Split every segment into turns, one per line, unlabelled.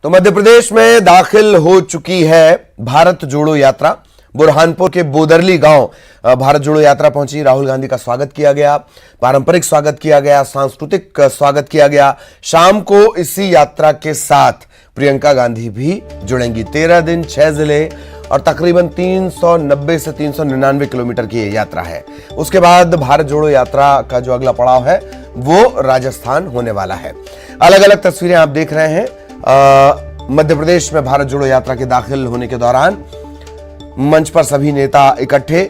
तो मध्य प्रदेश में दाखिल हो चुकी है भारत जोड़ो यात्रा। बुरहानपुर के बोदरली गांव भारत जोड़ो यात्रा पहुंची। राहुल गांधी का स्वागत किया गया, पारंपरिक स्वागत किया गया, सांस्कृतिक स्वागत किया गया। शाम को इसी यात्रा के साथ प्रियंका गांधी भी जुड़ेंगी। 13 दिन 6 जिले और तकरीबन 390 से 399 किलोमीटर की यह यात्रा है। उसके बाद भारत जोड़ो यात्रा का जो अगला पड़ाव है वो राजस्थान होने वाला है। अलग अलग तस्वीरें आप देख रहे हैं। मध्य प्रदेश में भारत जोड़ो यात्रा के दाखिल होने के दौरान मंच पर सभी नेता इकट्ठे,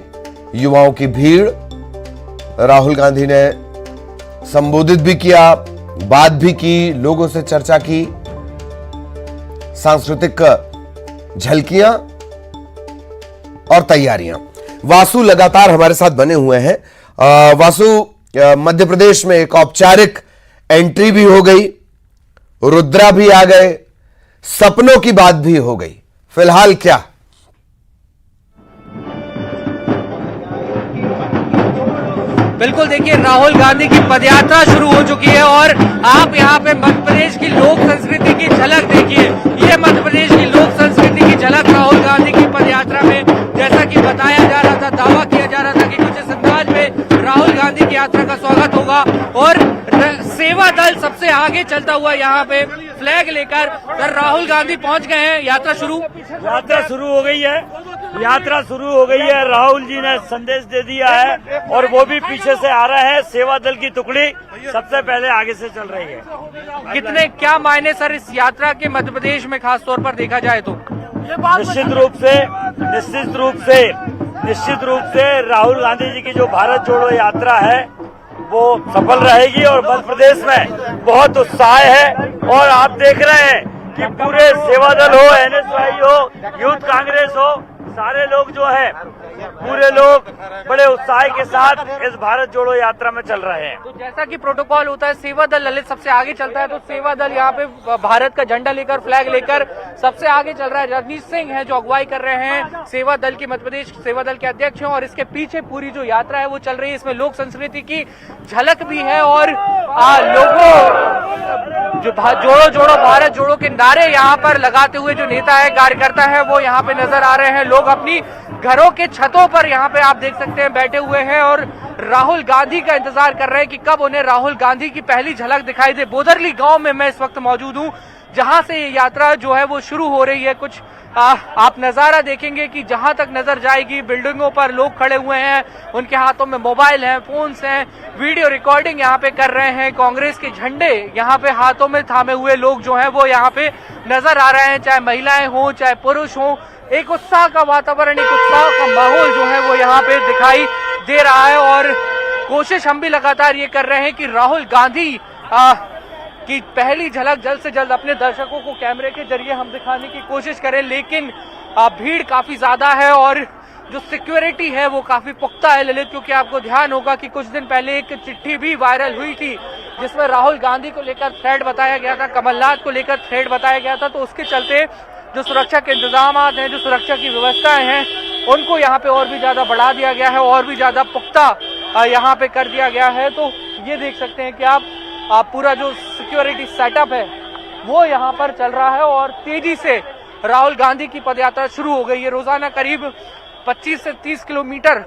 युवाओं की भीड़। राहुल गांधी ने संबोधित भी किया, बात भी की, लोगों से चर्चा की। सांस्कृतिक झलकियां और तैयारियां। वासु लगातार हमारे साथ बने हुए हैं। वासु, मध्य प्रदेश में एक औपचारिक एंट्री भी हो गई, रुद्रा भी आ गए, सपनों की बात भी हो गई। फिलहाल क्या?
बिल्कुल, देखिए राहुल गांधी की पदयात्रा शुरू हो चुकी है और आप यहाँ पे मध्य प्रदेश की लोक संस्कृति की झलक देखिए। ये मध्य प्रदेश की लोक संस्कृति की झलक राहुल गांधी की पदयात्रा में, जैसा कि बताया जा रहा था, दावा किया जा रहा था कि कुछ इस अंदाज में राहुल गांधी की यात्रा का स्वागत होगा और सेवा दल सबसे आगे चलता हुआ यहाँ पे फ्लैग लेकर राहुल गांधी पहुंच गए हैं। यात्रा शुरू
हो गई है। यात्रा शुरू हो गई है। राहुल जी ने संदेश दे दिया है और वो भी पीछे से आ रहे हैं। सेवा दल की टुकड़ी सबसे पहले आगे से चल रही है।
कितने क्या मायने सर इस यात्रा के मध्य प्रदेश में खास तौर पर देखा जाए तो? निश्चित रूप से राहुल गांधी जी की जो भारत जोड़ो यात्रा है वो सफल रहेगी और मध्य प्रदेश में बहुत उत्साह है। और आप देख रहे हैं कि पूरे सेवा दल हो, एनएसवाई हो, यूथ कांग्रेस हो, सारे लोग जो है, पूरे लोग बड़े उत्साह के साथ इस भारत जोड़ो यात्रा में चल रहे हैं। तो जैसा कि प्रोटोकॉल होता है, सेवा दल ललित सबसे आगे चलता है, तो सेवा दल यहाँ पे भारत का झंडा लेकर, फ्लैग लेकर सबसे आगे चल रहा है। रजनीश सिंह है जो अगुवाई कर रहे हैं, सेवा दल की मध्य प्रदेश सेवा दल के अध्यक्ष हैं और इसके पीछे पूरी जो यात्रा है वो चल रही है। इसमें लोक संस्कृति की झलक भी है और लोगों जो जोड़ो जोड़ो भारत जोड़ो के नारे यहाँ पर लगाते हुए जो नेता है, कार्यकर्ता है, वो यहाँ पे नजर आ रहे हैं। लोग अपनी घरों के छतों पर यहाँ पे आप देख सकते हैं बैठे हुए हैं और राहुल गांधी का इंतजार कर रहे हैं कि कब उन्हें राहुल गांधी की पहली झलक दिखाई दे। बोदरली गांव में मैं इस वक्त मौजूद हूँ, जहां से ये यात्रा जो है वो शुरू हो रही है। कुछ आप नजारा देखेंगे कि जहां तक नजर जाएगी बिल्डिंगों पर लोग खड़े हुए हैं, उनके हाथों में मोबाइल हैं, फोन्स हैं, वीडियो रिकॉर्डिंग यहाँ पे कर रहे हैं। कांग्रेस के झंडे यहाँ पे हाथों में थामे हुए लोग जो हैं वो यहाँ पे नजर आ रहे हैं, चाहे महिलाएं हों चाहे पुरुष हों। एक उत्साह का वातावरण, एक उत्साह का माहौल जो है वो यहाँ पे दिखाई दे रहा है और कोशिश हम भी लगातार ये कर रहे हैं कि राहुल गांधी की पहली झलक जल्द से जल्द अपने दर्शकों को कैमरे के जरिए हम दिखाने की कोशिश करें। लेकिन भीड़ काफी ज्यादा है और जो सिक्योरिटी है वो काफी पुख्ता है ललित, क्योंकि आपको ध्यान होगा कि कुछ दिन पहले एक चिट्ठी भी वायरल हुई थी जिसमें राहुल गांधी को लेकर थ्रेड बताया गया था, कमलनाथ को लेकर थ्रेड बताया गया था। तो उसके चलते जो सुरक्षा के इंतजाम हैं, जो सुरक्षा की व्यवस्थाएं हैं, उनको यहाँ पे और भी ज्यादा बढ़ा दिया गया है और भी ज्यादा पुख्ता यहाँ पे कर दिया गया है। तो ये देख सकते हैं कि आप पूरा जो सिक्योरिटी सेटअप है वो यहाँ पर चल रहा है और तेजी से राहुल गांधी की पदयात्रा शुरू हो गई है। रोजाना करीब 25 से 30 किलोमीटर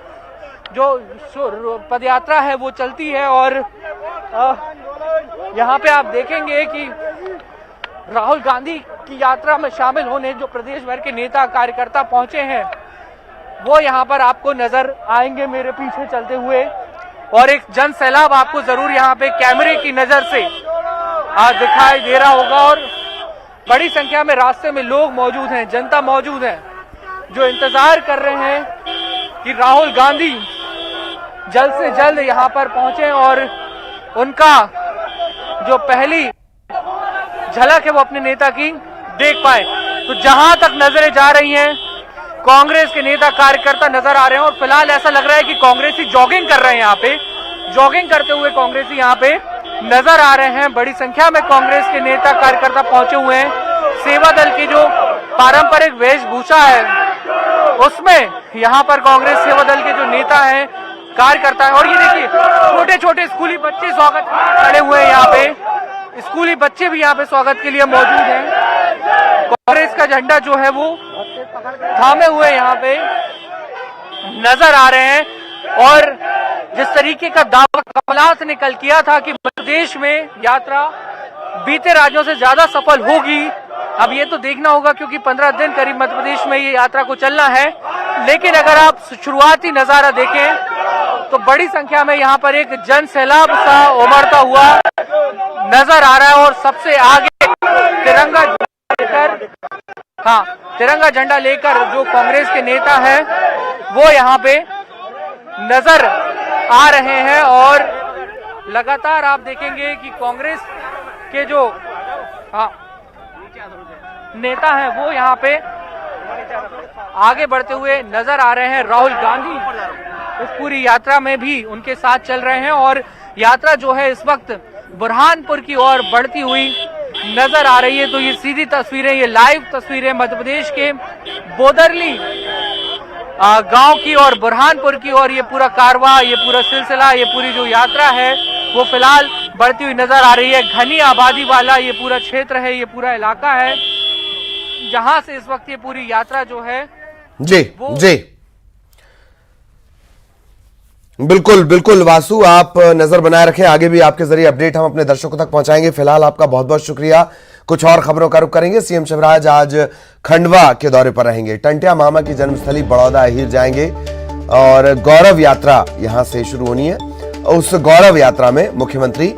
जो पदयात्रा है वो चलती है और यहाँ पे आप देखेंगे कि राहुल गांधी की यात्रा में शामिल होने जो प्रदेश भर के नेता कार्यकर्ता पहुंचे हैं वो यहाँ पर आपको नजर आएंगे मेरे पीछे चलते हुए। और एक जन सैलाब आपको जरूर यहाँ पे कैमरे की नजर से दिखाई दे रहा होगा और बड़ी संख्या में रास्ते में लोग मौजूद हैं, जनता मौजूद है जो इंतजार कर रहे हैं कि राहुल गांधी जल्द से जल्द यहाँ पर पहुंचे और उनका जो पहली झलक है वो अपने नेता की देख पाए। तो जहां तक नजरें जा रही हैं कांग्रेस के नेता कार्यकर्ता नजर आ रहे हैं और फिलहाल ऐसा लग रहा है कि कांग्रेसी जॉगिंग कर रहे हैं। यहाँ पे जॉगिंग करते हुए कांग्रेसी यहाँ पे नजर आ रहे हैं। बड़ी संख्या में कांग्रेस के नेता कार्यकर्ता पहुंचे हुए हैं। सेवा दल की जो पारंपरिक वेशभूषा है उसमें यहाँ पर कांग्रेस सेवा दल के जो नेता हैं, कार्यकर्ता है। और ये देखिए छोटे छोटे स्कूली बच्चे स्वागत खड़े हुए हैं। यहाँ पे स्कूली बच्चे भी यहाँ पे स्वागत के लिए मौजूद हैं। कांग्रेस का झंडा जो है वो थामे हुए यहाँ पे नजर आ रहे हैं। और जिस तरीके का दावा कमलनाथ ने कल किया था कि मध्य प्रदेश में यात्रा बीते राज्यों से ज्यादा सफल होगी, अब ये तो देखना होगा क्योंकि 15 दिन करीब मध्य प्रदेश में ये यात्रा को चलना है। लेकिन अगर आप शुरुआती नजारा देखें तो बड़ी संख्या में यहाँ पर एक जन सैलाब सा उमड़ता हुआ नजर आ रहा है। और सबसे आगे तिरंगा लेकर, तिरंगा झंडा लेकर जो कांग्रेस के नेता हैं वो यहाँ पे नजर आ रहे हैं। और लगातार आप देखेंगे कि कांग्रेस के जो नेता हैं वो यहाँ पे आगे बढ़ते हुए नजर आ रहे हैं। राहुल गांधी इस पूरी यात्रा में भी उनके साथ चल रहे हैं और यात्रा जो है इस वक्त बुरहानपुर की ओर बढ़ती हुई नजर आ रही है। तो ये सीधी तस्वीरें, ये लाइव तस्वीरें मध्य प्रदेश के बोदरली गांव की और बुरहानपुर की और ये पूरा कारवां, ये पूरा सिलसिला, ये पूरी जो यात्रा है वो फिलहाल बढ़ती हुई नजर आ रही है। घनी आबादी वाला ये पूरा क्षेत्र है, ये पूरा इलाका है जहां से इस वक्त ये पूरी यात्रा जो है
जी बिल्कुल बिल्कुल वासु, आप नजर बनाए रखें, आगे भी आपके जरिए अपडेट हम अपने दर्शकों तक पहुंचाएंगे। फिलहाल आपका बहुत बहुत शुक्रिया। कुछ और खबरों का रुख करेंगे। सीएम शिवराज आज खंडवा के दौरे पर रहेंगे, टंट्या मामा की जन्मस्थली बड़ौदा अहीर जाएंगे और गौरव यात्रा यहां से शुरू होनी है। उस गौरव यात्रा में मुख्यमंत्री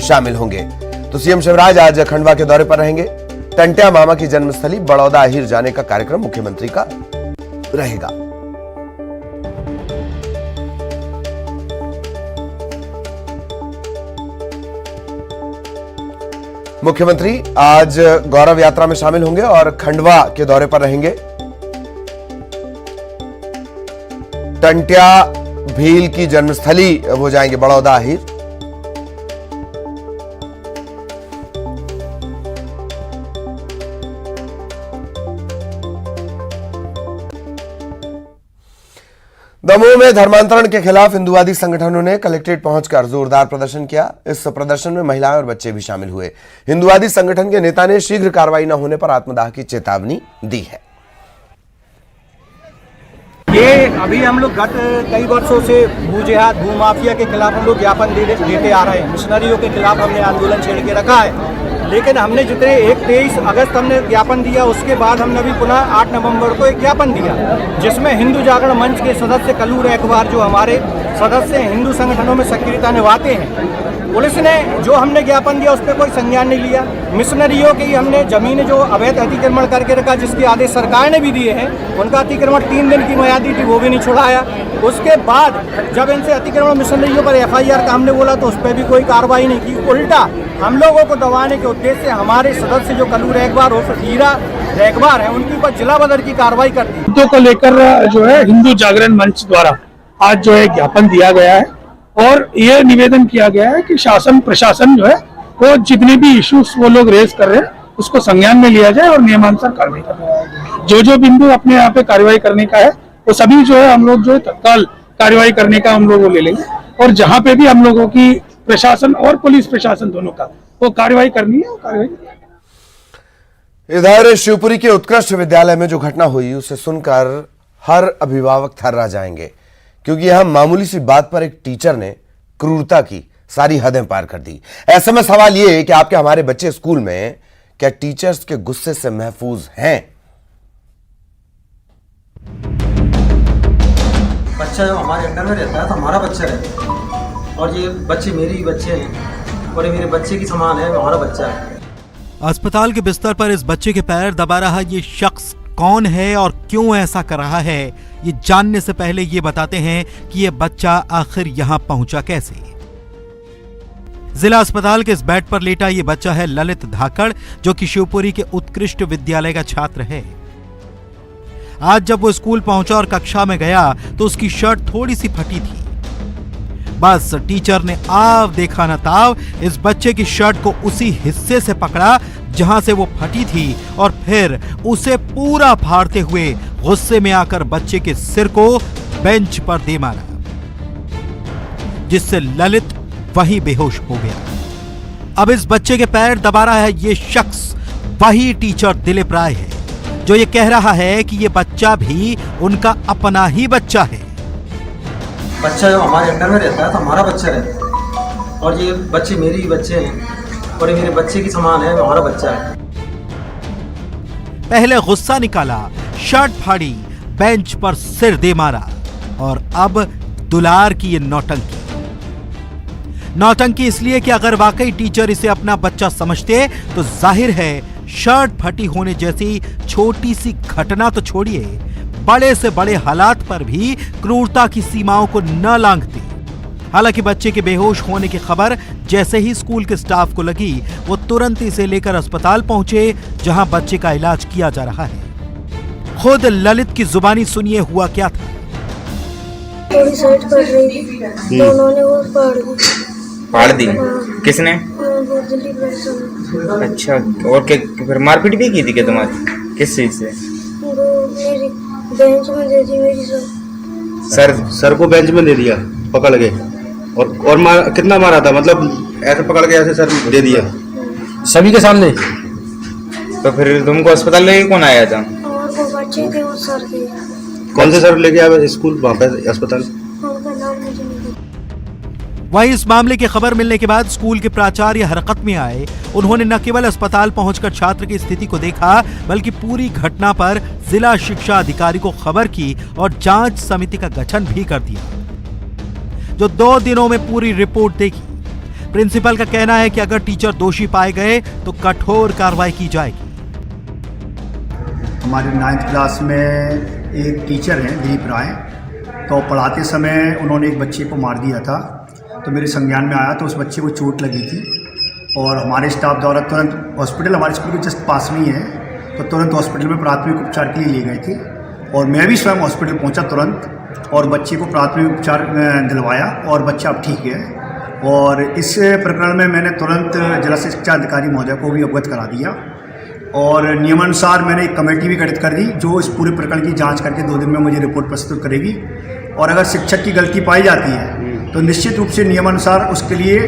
शामिल होंगे। तो सीएम शिवराज आज खंडवा के दौरे पर रहेंगे, टंट्या मामा की जन्मस्थली बड़ौदा अहीर जाने का कार्यक्रम मुख्यमंत्री का रहेगा। मुख्यमंत्री आज गौरव यात्रा में शामिल होंगे और खंडवा के दौरे पर रहेंगे। टंट्या भील की जन्मस्थली वो जाएंगे बड़ौदा अहीर। दमोह में धर्मांतरण के खिलाफ हिंदुवादी संगठनों ने कलेक्ट्रेट पहुंचकर जोरदार प्रदर्शन किया। इस प्रदर्शन में महिलाएं और बच्चे भी शामिल हुए। हिंदुवादी संगठन के नेता ने शीघ्र कार्रवाई न होने पर आत्मदाह की चेतावनी दी है।
ये अभी हम लोग गत कई वर्षों से भूजिहाद, भूमाफिया के खिलाफ हम लोग ज्ञापन देते आ रहे हैं। मिशनरियों के खिलाफ हमने आंदोलन छेड़ के रखा है। लेकिन हमने जितने 23 अगस्त हमने ज्ञापन दिया, उसके बाद हमने अभी पुनः 8 नवंबर को एक ज्ञापन दिया जिसमें हिंदू जागरण मंच के सदस्य कलूर एकबार जो हमारे सदस्य हिंदू संगठनों में सक्रियता निभाते हैं, पुलिस ने जो हमने ज्ञापन दिया उस पर कोई संज्ञान नहीं लिया। मिशनरियों की हमने जमीन जो अवैध अतिक्रमण करके रखा, जिसके आदेश सरकार ने भी दिए हैं, उनका अतिक्रमण 3 दिन की मियादी थी, वो भी नहीं छुड़ाया। उसके बाद जब इनसे अतिक्रमण मिशनरियों पर FIR का हमने बोला तो उस पर भी कोई कार्रवाई नहीं की। उल्टा हम लोगों को दबाने के उद्देश्य से हमारे सदस्य जो कलूर एकबार और हीरा एकबार है उनके ऊपर जिला बदर की कार्रवाई कर दी।
मुद्दों को लेकर जो है हिंदू जागरण मंच द्वारा आज जो है ज्ञापन दिया गया है और ये निवेदन किया गया है कि शासन प्रशासन जो है वो जितने भी इश्यूज वो लोग रेज कर रहे हैं उसको संज्ञान में लिया जाए और नियमानुसार कार्रवाई करना। जो बिंदु अपने यहाँ पे कार्रवाई करने का है वो सभी जो है हम लोग जो है तत्काल कार्रवाई करने का हम लोग वो ले लेंगे और जहाँ पे भी हम लोगों की प्रशासन और पुलिस प्रशासन दोनों का वो कार्रवाई करनी है वो कार्रवाई।
इधर शिवपुरी के उत्कृष्ट विद्यालय में जो घटना हुई उसे सुनकर हर अभिभावक थर्रा जाएंगे, क्योंकि यहां मामूली सी बात पर एक टीचर ने क्रूरता की सारी हदें पार कर दी। ऐसे में सवाल यह है कि आपके हमारे बच्चे स्कूल में क्या टीचर्स के गुस्से से महफूज हैं?
बच्चा जब हमारे अंडर में रहता है तो हमारा बच्चा रहता है और ये बच्चे मेरे ही बच्चे हैं और ये मेरे बच्चे की समान है, हमारा बच्चा है।
अस्पताल के बिस्तर पर इस बच्चे के पैर दबा रहा ये शख्स कौन है और क्यों ऐसा कर रहा है, ये जानने से पहले ये बताते हैं कि ये बच्चा आखिर यहाँ पहुंचा कैसे। जिला अस्पताल के इस बेड पर लेटा ये बच्चा है ललित धाकड़, जो कि शिवपुरी के उत्कृष्ट विद्यालय का छात्र है। आज जब वो स्कूल पहुंचा और कक्षा में गया तो उसकी शर्ट थोड़ी सी फटी थी। बस टीचर ने आव देखा न ताव इस बच्चे की शर्ट को उसी हिस्से से पकड़ा जहां से वो फटी थी और फिर उसे पूरा फाड़ते हुए गुस्से में आकर बच्चे के सिर को बेंच पर दे मारा, जिससे ललित वहीं बेहोश हो गया। अब इस बच्चे के पैर दबा रहा है ये शख्स वही टीचर दिलीप राय है जो ये कह रहा है कि ये बच्चा भी उनका अपना ही बच्चा है।
बच्चा जो हमारे अंडर में रहता है तो हमारा बच्चा रहता है, और ये बच्चे मेरे ही बच्चे हैं और ये मेरे बच्चे की समान है, हमारा बच्चा है।
पहले गुस्सा निकाला, शर्ट फाड़ी, बेंच पर सिर दे मारा और अब दुलार की ये नौटंकी। नौटंकी इसलिए कि अगर वाकई टीचर इसे अपना बच्चा समझते तो जाहिर है शर्ट फटी होने जैसी छोटी सी घटना तो छोड़िए, बड़े से बड़े हालात पर भी क्रूरता की सीमाओं को न लांघती। हालांकि बच्चे के बेहोश होने की खबर जैसे ही स्कूल के स्टाफ को लगी, वो तुरंत इसे लेकर अस्पताल पहुंचे जहां बच्चे का इलाज किया जा रहा है। खुद ललित की जुबानी सुनिए हुआ क्या था।
थोड़ी शर्ट पड़ रही थी तो उन्होंने वो
फाड़ दी। किसने?
दिलीप राय सर ने।
अच्छा, और क्या फिर मारपीट भी की थी क्या तुम्हारी? किस चीज से?
वो मेरी बेंच में दे दी मेरी
सर को बेंच में दे दिया पकड़ के, और कितना मारा था? मतलब ऐसे पकड़ के ऐसे सर दे दिया सभी के सामने।
तो फिर तुमको अस्पताल लेके कौन आया था?
और वो बच्चे थे वो सर थे।
कौन से सर लेके आए स्कूल वहाँ पे अस्पताल?
उनका नाम मुझे नहीं पता।
वहीं इस मामले की खबर मिलने के बाद स्कूल के प्राचार्य हरकत में आए। उन्होंने न केवल अस्पताल पहुंचकर छात्र की स्थिति को देखा, बल्कि पूरी घटना पर जिला शिक्षा अधिकारी को खबर की और जांच समिति का गठन भी कर दिया, जो 2 दिनों में पूरी रिपोर्ट देगी। प्रिंसिपल का कहना है कि अगर टीचर दोषी पाए गए तो कठोर कार्रवाई की जाएगी।
हमारे 9th क्लास में एक टीचर हैं दिलीप राय, तो पढ़ाते समय उन्होंने एक बच्चे को मार दिया था। तो मेरे संज्ञान में आया तो उस बच्चे को चोट लगी थी और हमारे स्टाफ द्वारा तुरंत हॉस्पिटल, हमारे स्कूल के जस्ट पास में ही है, तो तुरंत हॉस्पिटल में प्राथमिक उपचार के लिए ले गए थे। और मैं भी स्वयं हॉस्पिटल पहुंचा तुरंत और बच्चे को प्राथमिक उपचार दिलवाया और बच्चा अब ठीक है। और इस प्रकरण में मैंने तुरंत जिला शिक्षा अधिकारी महोदय को भी अवगत करा दिया और नियमानुसार मैंने एक कमेटी भी गठित कर दी जो इस पूरे प्रकरण की जांच करके 2 दिन में मुझे रिपोर्ट प्रस्तुत करेगी। और अगर शिक्षक की गलती पाई जाती है तो निश्चित रूप से नियमानुसार उसके लिए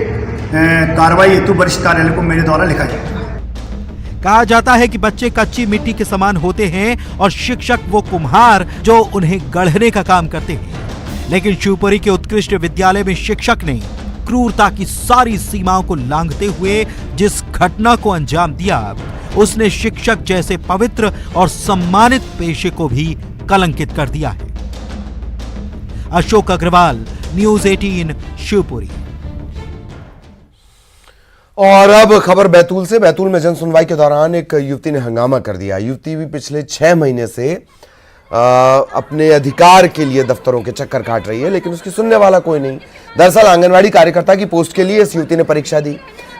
कार्रवाई हेतु वरिष्ठ कार्यालय को मेरे द्वारा लिखा जाएगा।
कहा जाता है कि बच्चे कच्ची मिट्टी के समान होते हैं और शिक्षक वो कुम्हार जो उन्हें गढ़ने का काम करते हैं। लेकिन शिवपुरी के उत्कृष्ट विद्यालय में शिक्षक ने क्रूरता की सारी सीमाओं को लांघते हुए जिस घटना को अंजाम दिया, उसने शिक्षक जैसे पवित्र और सम्मानित पेशे को भी कलंकित कर दिया है। अशोक अग्रवाल, न्यूज़ 18, शिवपुरी।
और अब खबर बैतूल से। बैतूल में जन सुनवाई के दौरान एक युवती ने हंगामा कर दिया। युवती भी पिछले 6 महीने से अपने अधिकार के लिए दफ्तरों के चक्कर काट रही है, लेकिन उसकी सुनने वाला कोई नहीं। दरअसल आंगनवाड़ी कार्यकर्ता की पोस्ट के लिए इस युवती ने परीक्षा दी।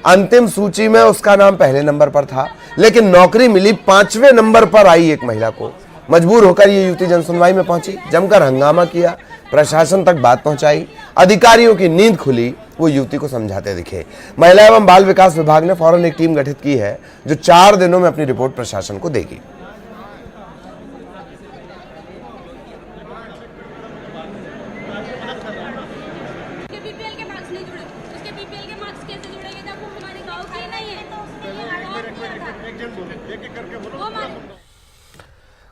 अंतिम सूची में उसका नाम पहले नंबर पर था, लेकिन नौकरी मिली 5वें नंबर पर आई एक महिला को। मजबूर होकर ये युवती जन सुनवाई में पहुंची, जमकर हंगामा किया, प्रशासन तक बात पहुंचाई। अधिकारियों की नींद खुली, वो युवती को समझाते दिखे। महिला एवं बाल विकास विभाग ने फौरन एक टीम गठित की है जो 4 दिनों में अपनी रिपोर्ट प्रशासन को देगी।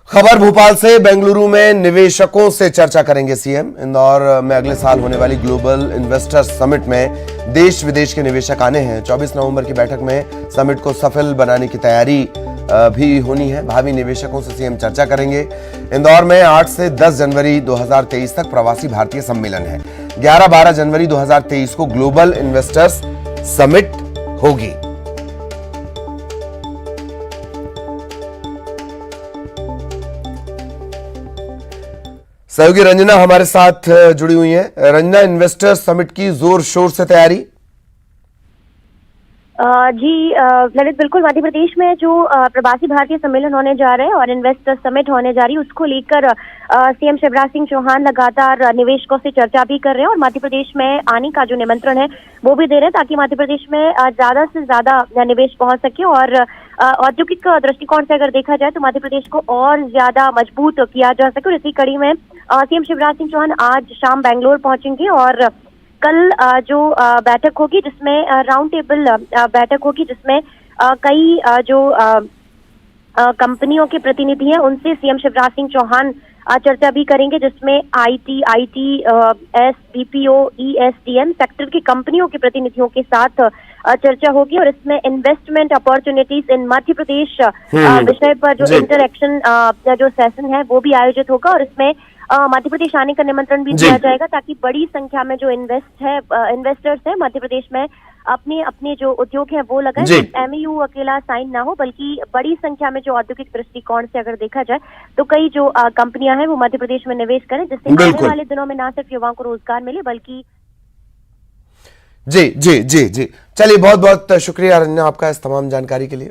खबर भोपाल से। बेंगलुरु में निवेशकों से चर्चा करेंगे सीएम। इंदौर में अगले साल होने वाली ग्लोबल इन्वेस्टर्स समिट में देश विदेश के निवेशक आने हैं। 24 नवंबर की बैठक में समिट को सफल बनाने की तैयारी भी होनी है। भावी निवेशकों से सीएम चर्चा करेंगे। इंदौर में 8 से 10 जनवरी 2023 तक प्रवासी भारतीय सम्मेलन है। 11-12 जनवरी 2023 को ग्लोबल इन्वेस्टर्स समिट होगी। सहयोगी रंजना हमारे साथ जुड़ी हुई हैं। रंजना, इन्वेस्टर्स समिट की जोर शोर से तैयारी?
जी ललित, बिल्कुल। मध्य प्रदेश में जो प्रवासी भारतीय सम्मेलन होने जा रहे हैं और इन्वेस्टर समिट होने जा रही है, उसको लेकर सीएम शिवराज सिंह चौहान लगातार निवेशकों से चर्चा भी कर रहे हैं और मध्य प्रदेश में आने का जो निमंत्रण है वो भी दे रहे हैं, ताकि मध्य प्रदेश में ज्यादा से ज्यादा निवेश पहुंच सके। और औद्योगिक दृष्टिकोण से अगर देखा जाए तो मध्य प्रदेश को और ज्यादा मजबूत किया जा सके। और इसी कड़ी में सीएम शिवराज सिंह चौहान आज शाम बेंगलोर पहुंचेंगे और कल जो बैठक होगी, जिसमें राउंड टेबल बैठक होगी, जिसमें कई जो कंपनियों के प्रतिनिधि हैं उनसे सीएम शिवराज सिंह चौहान चर्चा भी करेंगे, जिसमें ITS, BPO, ESDM सेक्टर की कंपनियों के प्रतिनिधियों के साथ चर्चा होगी और इसमें investment opportunities in Madhya Pradesh विषय पर जो इंटरएक्शन जो सेशन है वो भी आयोजित होगा और इसमें मध्य प्रदेश आने का निमंत्रण भी दिया जाएगा ताकि बड़ी संख्या में जो इन्वेस्टर्स है मध्य प्रदेश में अपने जो उद्योग है वो लगाए। MOU अकेला साइन ना हो बल्कि बड़ी संख्या में जो औद्योगिक दृष्टिकोण से अगर देखा जाए तो कई जो कंपनियां हैं वो मध्य प्रदेश में निवेश करें, जिससे आने वाले दिनों में न सिर्फ युवाओं को रोजगार मिले बल्कि
जी। चलिए, बहुत बहुत शुक्रिया अरण्या आपका इस तमाम जानकारी के लिए।